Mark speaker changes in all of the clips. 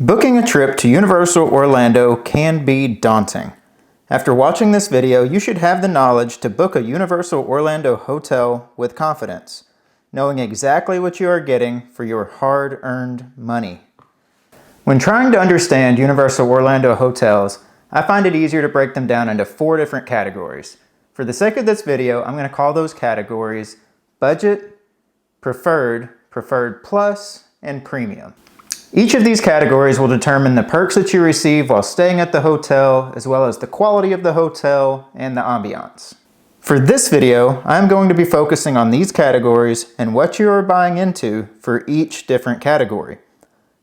Speaker 1: Booking a trip to Universal Orlando can be daunting. After watching this video, you should have the knowledge to book a Universal Orlando hotel with confidence, knowing exactly what you are getting for your hard-earned money. When trying to understand Universal Orlando hotels, I find it easier to break them down into 4 different categories. For the sake of this video, I'm going to call those categories Budget, Preferred, Preferred Plus, and Premium. Each of these categories will determine the perks that you receive while staying at the hotel, as well as the quality of the hotel and the ambiance. For this video, I'm going to be focusing on these categories and what you are buying into for each different category.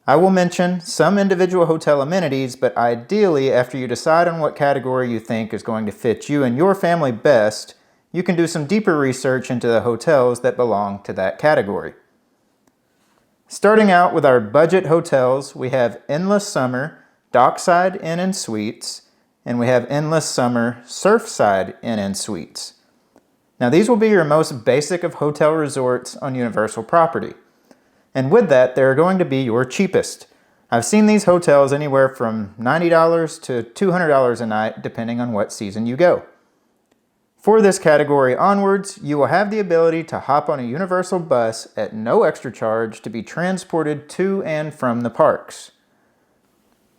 Speaker 1: I will mention some individual hotel amenities, but ideally, after you decide on what category you think is going to fit you and your family best, you can do some deeper research into the hotels that belong to that category. Starting out with our budget hotels, we have Endless Summer, Dockside Inn & Suites, and we have Endless Summer, Surfside Inn & Suites. Now these will be your most basic of hotel resorts on Universal property. And with that, they're going to be your cheapest. I've seen these hotels anywhere from $90 to $200 a night, depending on what season you go. For this category onwards, you will have the ability to hop on a Universal bus at no extra charge to be transported to and from the parks.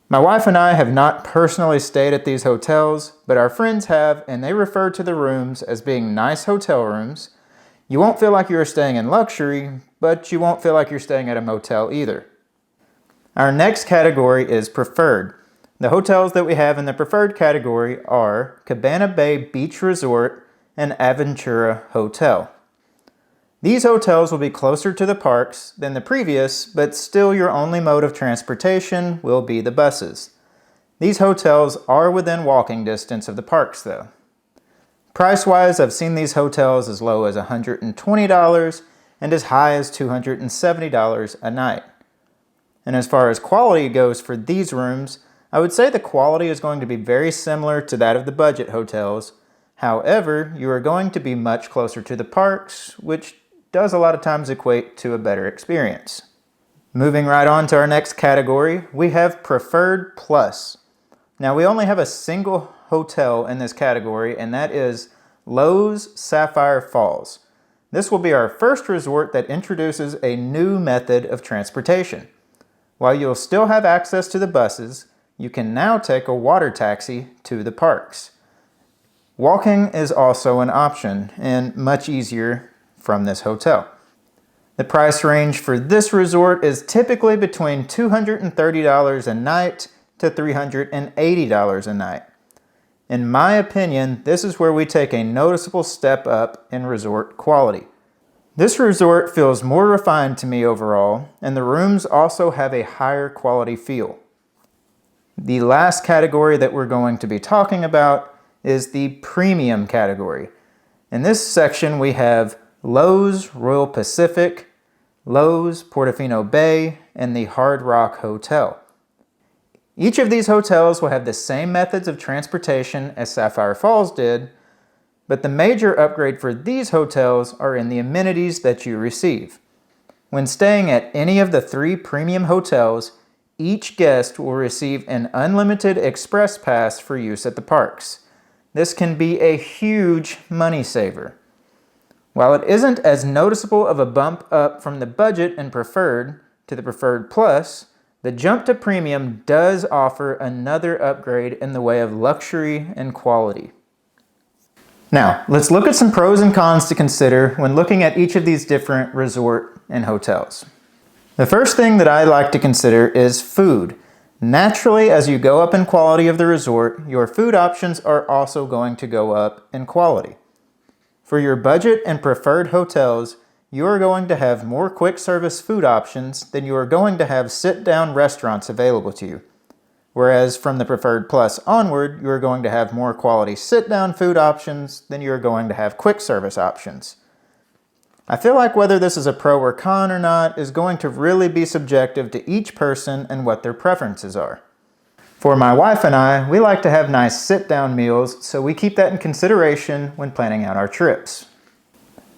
Speaker 1: My wife and I have not personally stayed at these hotels, but our friends have, and they refer to the rooms as being nice hotel rooms. You won't feel like you're staying in luxury, but you won't feel like you're staying at a motel either. Our next category is Preferred. The hotels that we have in the preferred category are Cabana Bay Beach Resort and Aventura Hotel. These hotels will be closer to the parks than the previous, but still your only mode of transportation will be the buses. These hotels are within walking distance of the parks though. Price-wise, I've seen these hotels as low as $120 and as high as $270 a night. And as far as quality goes for these rooms, I would say the quality is going to be very similar to that of the budget hotels. However, you are going to be much closer to the parks, which does a lot of times equate to a better experience. Moving right on to our next category, we have Preferred Plus. Now we only have a single hotel in this category, and that is Loews Sapphire Falls. This will be our first resort that introduces a new method of transportation. While you'll still have access to the buses, you can now take a water taxi to the parks. Walking is also an option and much easier from this hotel. The price range for this resort is typically between $230 a night to $380 a night. In my opinion, this is where we take a noticeable step up in resort quality. This resort feels more refined to me overall, and the rooms also have a higher quality feel. The last category that we're going to be talking about is the premium category. In this section we have Loews Royal Pacific, Loews Portofino Bay, and the Hard Rock Hotel. Each of these hotels will have the same methods of transportation as Sapphire Falls did, but the major upgrade for these hotels are in the amenities that you receive. When staying at any of the 3 premium hotels, each guest will receive an unlimited express pass for use at the parks. This can be a huge money saver. While it isn't as noticeable of a bump up from the budget and preferred to the preferred plus, the jump to premium does offer another upgrade in the way of luxury and quality. Now, let's look at some pros and cons to consider when looking at each of these different resort and hotels. The first thing that I like to consider is food. Naturally, as you go up in quality of the resort, your food options are also going to go up in quality. For your budget and preferred hotels, you are going to have more quick service food options than you are going to have sit-down restaurants available to you. Whereas from the preferred plus onward, you are going to have more quality sit-down food options than you are going to have quick service options. I feel like whether this is a pro or con or not is going to really be subjective to each person and what their preferences are. For my wife and I, we like to have nice sit-down meals, so we keep that in consideration when planning out our trips.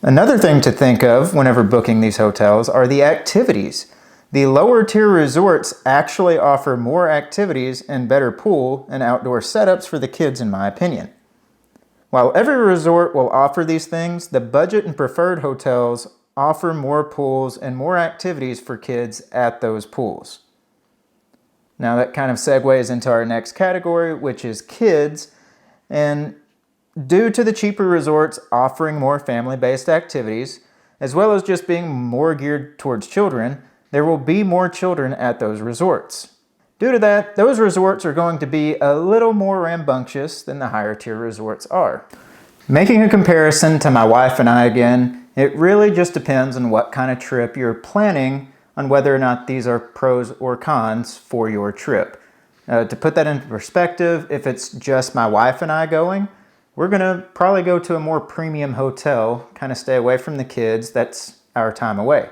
Speaker 1: Another thing to think of whenever booking these hotels are the activities. The lower tier resorts actually offer more activities and better pool and outdoor setups for the kids, in my opinion. While every resort will offer these things, the budget and preferred hotels offer more pools and more activities for kids at those pools. Now that kind of segues into our next category, which is kids. And due to the cheaper resorts offering more family-based activities, as well as just being more geared towards children, there will be more children at those resorts. Due to that, those resorts are going to be a little more rambunctious than the higher tier resorts are. Making a comparison to my wife and I again, it really just depends on what kind of trip you're planning on whether or not these are pros or cons for your trip. To put that into perspective, if it's just my wife and I going, we're gonna probably go to a more premium hotel, kind of stay away from the kids. That's our time away.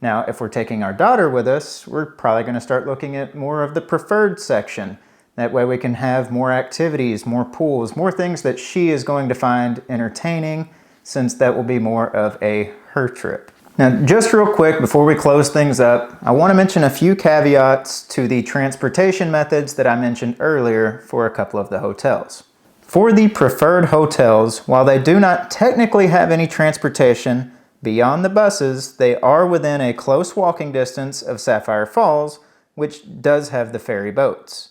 Speaker 1: Now, if we're taking our daughter with us, we're probably gonna start looking at more of the preferred section. That way we can have more activities, more pools, more things that she is going to find entertaining, since that will be more of a her trip. Now, just real quick before we close things up, I want to mention a few caveats to the transportation methods that I mentioned earlier for a couple of the hotels. For the preferred hotels, while they do not technically have any transportation beyond the buses, they are within a close walking distance of Sapphire Falls, which does have the ferry boats.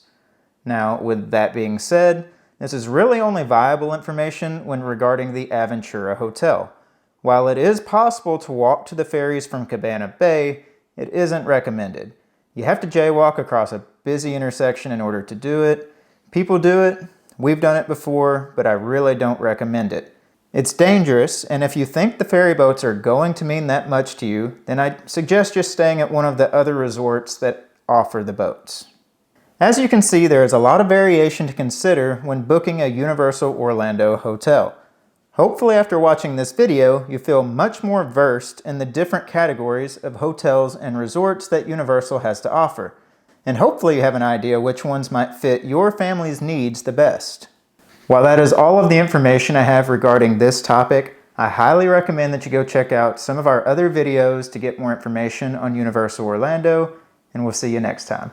Speaker 1: Now, with that being said, this is really only viable information when regarding the Aventura Hotel. While it is possible to walk to the ferries from Cabana Bay, it isn't recommended. You have to jaywalk across a busy intersection in order to do it. People do it, we've done it before, but I really don't recommend it. It's dangerous, and if you think the ferry boats are going to mean that much to you, then I suggest just staying at one of the other resorts that offer the boats. As you can see, there is a lot of variation to consider when booking a Universal Orlando hotel. Hopefully after watching this video, you feel much more versed in the different categories of hotels and resorts that Universal has to offer. And hopefully you have an idea which ones might fit your family's needs the best. While that is all of the information I have regarding this topic, I highly recommend that you go check out some of our other videos to get more information on Universal Orlando, and we'll see you next time.